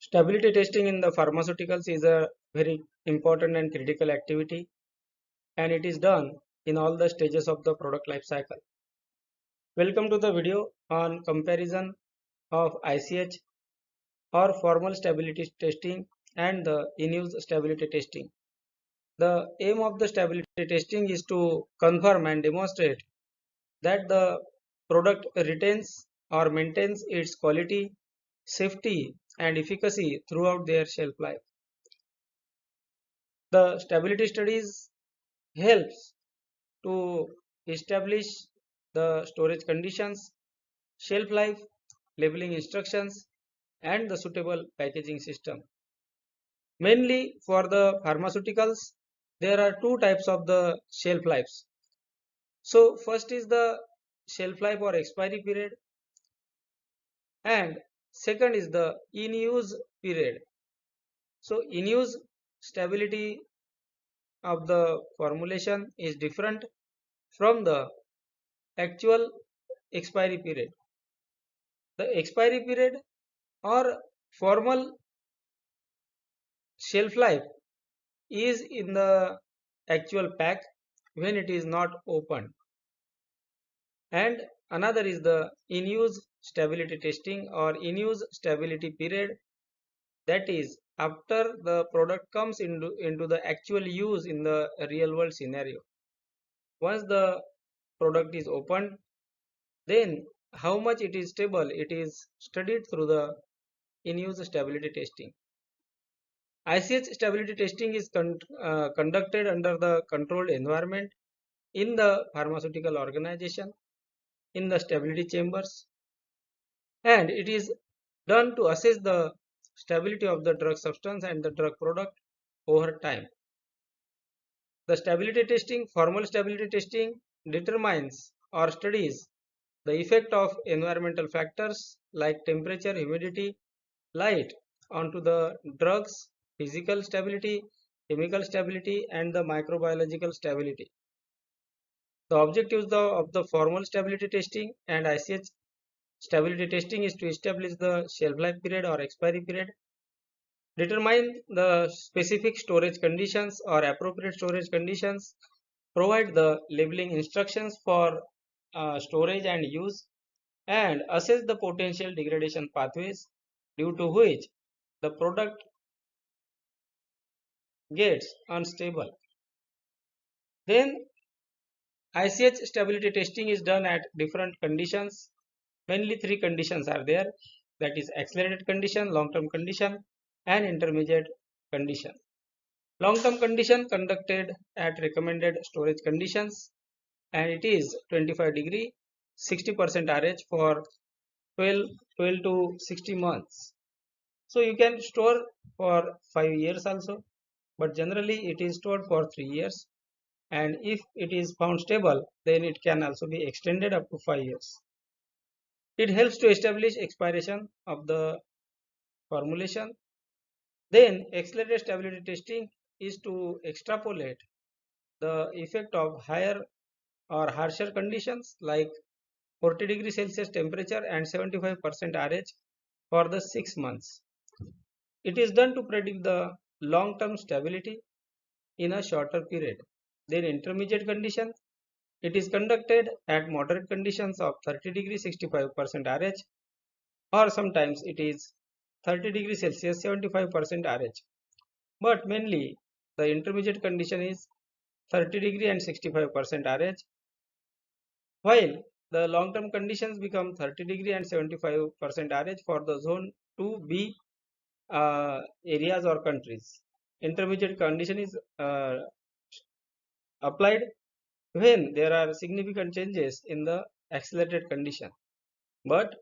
Stability testing in the pharmaceuticals is a very important and critical activity, and it is done in all the stages of the product life cycle. Welcome to the video on comparison of ICH or formal stability testing and the in-use stability testing. The aim of the stability testing is to confirm and demonstrate that the product retains or maintains its quality, safety, and efficacy throughout their shelf life. The stability studies helps to establish the storage conditions, shelf life, labeling instructions, and the suitable packaging system. Mainly for the pharmaceuticals, there are two types of the shelf lives. So first is the shelf life or expiry period, and second is the in-use period. So in-use stability of the formulation is different from the actual expiry period. The expiry period or formal shelf life is in the actual pack when it is not opened, and another is the in-use stability testing or in-use stability period, that is after the product comes into the actual use in the real world scenario. Once the product is opened, then how much it is stable, it is studied through the in-use stability testing. ICH stability testing is conducted under the controlled environment in the pharmaceutical organization, in the stability chambers, and it is done to assess the stability of the drug substance and the drug product over time. The stability testing, formal stability testing, determines or studies the effect of environmental factors like temperature, humidity, light onto the drug's physical stability, chemical stability, and the microbiological stability. The objectives of the formal stability testing and ICH stability testing is to establish the shelf life period or expiry period, determine the specific storage conditions or appropriate storage conditions, provide the labeling instructions for storage and use, and assess the potential degradation pathways due to which the product gets unstable. Then ICH stability testing is done at different conditions. Mainly three conditions are there, that is accelerated condition, long-term condition, and intermediate condition. Long-term condition conducted at recommended storage conditions, and it is 25 degree 60% RH for 12 to 60 months. So you can store for 5 years also, but generally it is stored for 3 years, and if it is found stable, then it can also be extended up to 5 years. It helps to establish expiration of the formulation. Then accelerated stability testing is to extrapolate the effect of higher or harsher conditions like 40 degrees Celsius temperature and 75% RH for the 6 months. It is done to predict the long-term stability in a shorter period. Then intermediate condition, it is conducted at moderate conditions of 30 degrees 65% RH, or sometimes it is 30 degrees Celsius 75% RH. But mainly the intermediate condition is 30 degree and 65% RH, while the long-term conditions become 30 degree and 75% RH for the zone 2B areas or countries. Intermediate condition is applied when there are significant changes in the accelerated condition, but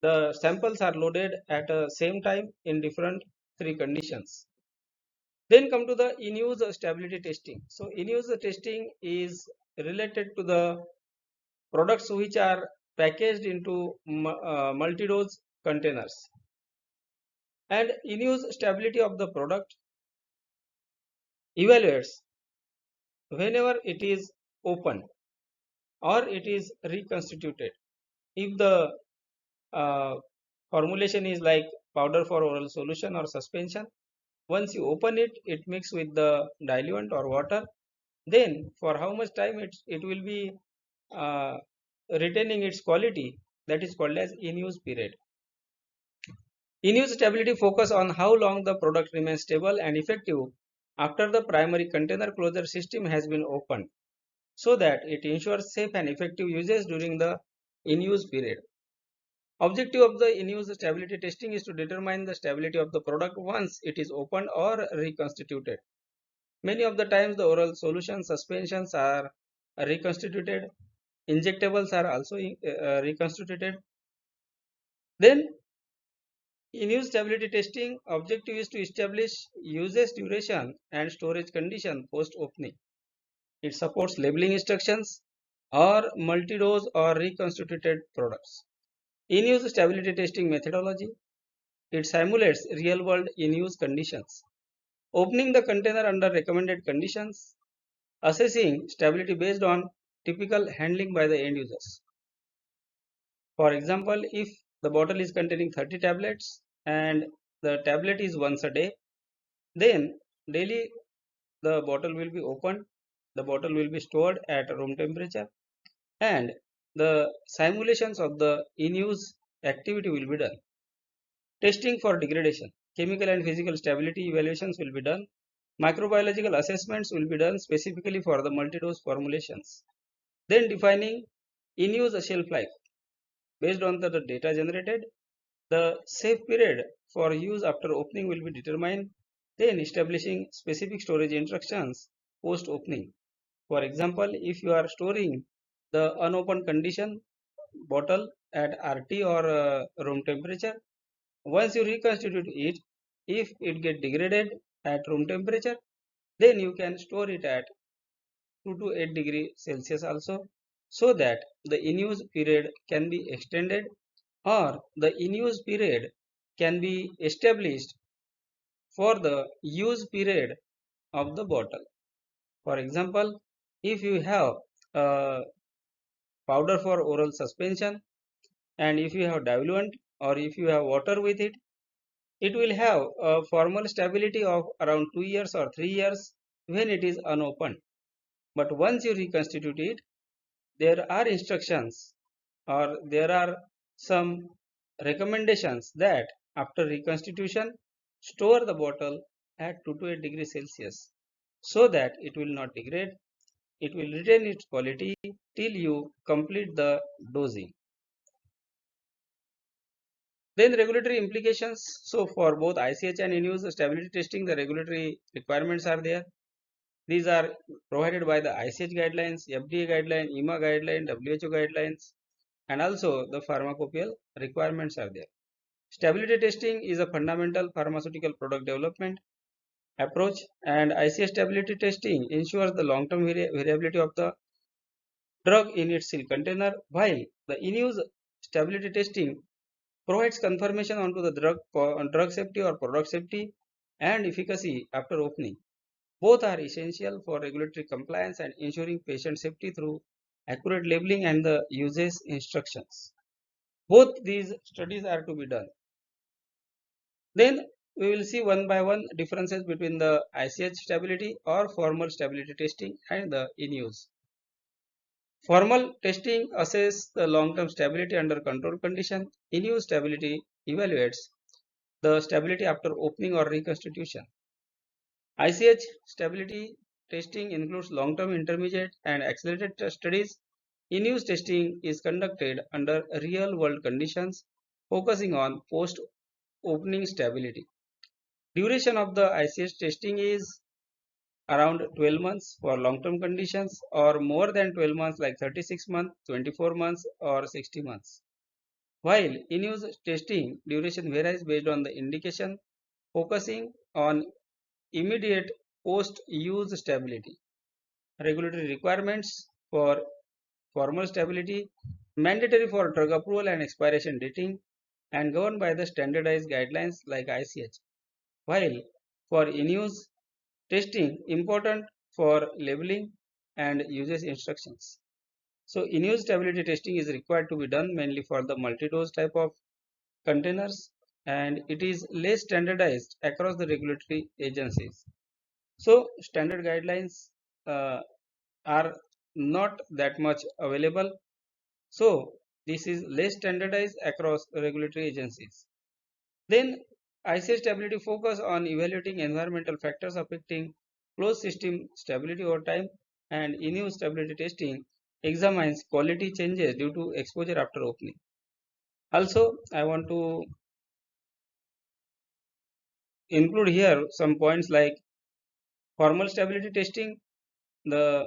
the samples are loaded at the same time in different three conditions. Then come to the in-use stability testing. So in-use testing is related to the products which are packaged into multi-dose containers, and in-use stability of the product evaluates whenever it is opened or it is reconstituted. If the formulation is like powder for oral solution or suspension. Once you open it, it mix with the diluent or water. Then for how much time it will be uh, retaining its quality, that is called as in-use period. In-use stability focus on how long the product remains stable and effective after the primary container closure system has been opened, so that it ensures safe and effective usage during the in-use period. Objective of the in-use stability testing is to determine the stability of the product once it is opened or reconstituted. Many of the times the oral solutions, suspensions are reconstituted, injectables are also reconstituted. Then in-use stability testing objective is to establish usage duration and storage condition post-opening. It supports labeling instructions or multi-dose or reconstituted products. In-use stability testing methodology. It simulates real-world in-use conditions. Opening the container under recommended conditions. Assessing stability based on typical handling by the end users. For example, if the bottle is containing 30 tablets and the tablet is once a day, then daily the bottle will be opened, the bottle will be stored at room temperature, and the simulations of the in-use activity will be done. Testing for degradation. Chemical and physical stability evaluations will be done. Microbiological assessments will be done specifically for the multi-dose formulations. Then defining in-use shelf life. Based on the data generated, the safe period for use after opening will be determined, then establishing specific storage instructions post-opening. For example, if you are storing the unopened condition bottle at RT or room temperature, once you reconstitute it, if it get degraded at room temperature, then you can store it at 2 to 8 degree Celsius also, so that the in-use period can be extended or the in-use period can be established for the use period of the bottle. For example, if you have a powder for oral suspension and if you have diluent or if you have water with it, it will have a formal stability of around 2 years or 3 years when it is unopened. But once you reconstitute it, there are instructions or there are some recommendations that after reconstitution, store the bottle at 2 to 8 degrees Celsius so that it will not degrade. It will retain its quality till you complete the dosing. Then regulatory implications. So for both ICH and in-use stability testing, the regulatory requirements are there. These are provided by the ICH guidelines, FDA guideline, EMA guideline, WHO guidelines, and also the pharmacopoeial requirements are there. Stability testing is a fundamental pharmaceutical product development approach, and ICH stability testing ensures the long-term variability of the drug in its seal container, while the in-use stability testing provides confirmation onto the drug safety or product safety and efficacy after opening. Both are essential for regulatory compliance and ensuring patient safety through accurate labeling and the usage instructions. Both these studies are to be done. Then we will see one by one differences between the ICH stability or formal stability testing and the in-use. Formal testing assesses the long-term stability under controlled condition. In-use stability evaluates the stability after opening or reconstitution. ICH stability testing includes long-term, intermediate, and accelerated studies. In-use testing is conducted under real-world conditions, focusing on post-opening stability. Duration of the ICH testing is around 12 months for long-term conditions or more than 12 months like 36 months, 24 months or 60 months. While in-use testing duration varies based on the indication, focusing on immediate post-use stability. Regulatory requirements for formal stability, mandatory for drug approval and expiration dating, and governed by the standardized guidelines like ICH. While for in-use testing, important for labeling and usage instructions. So in-use stability testing is required to be done mainly for the multi-dose type of containers and it is less standardized across the regulatory agencies. So standard guidelines are not that much available. So this is less standardized across regulatory agencies. Then ICS stability focus on evaluating environmental factors affecting closed system stability over time, and in-use stability testing examines quality changes due to exposure after opening. Also, I want to include here some points like formal stability testing. The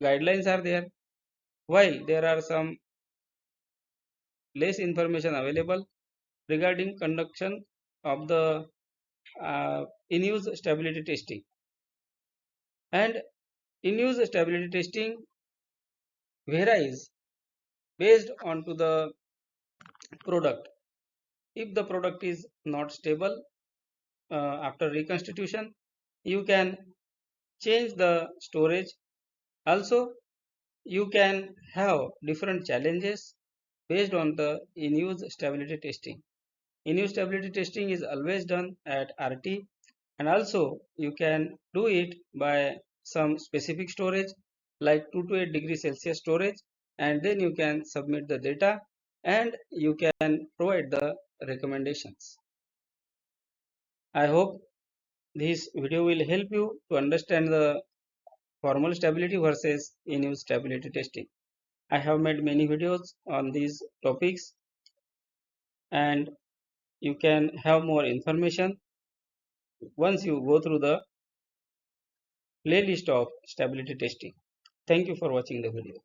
guidelines are there, while there are some less information available regarding conduction of the in-use stability testing. And in-use stability testing varies based on to the product. If the product is not stable after reconstitution, you can change the storage. Also, you can have different challenges based on the in-use stability testing. In-use stability testing is always done at RT, and also you can do it by some specific storage like 2 to 8 degrees Celsius storage, and then you can submit the data and you can provide the recommendations. I hope this video will help you to understand the formal stability versus in-use stability testing. I have made many videos on these topics, and you can have more information once you go through the playlist of stability testing. Thank you for watching the video.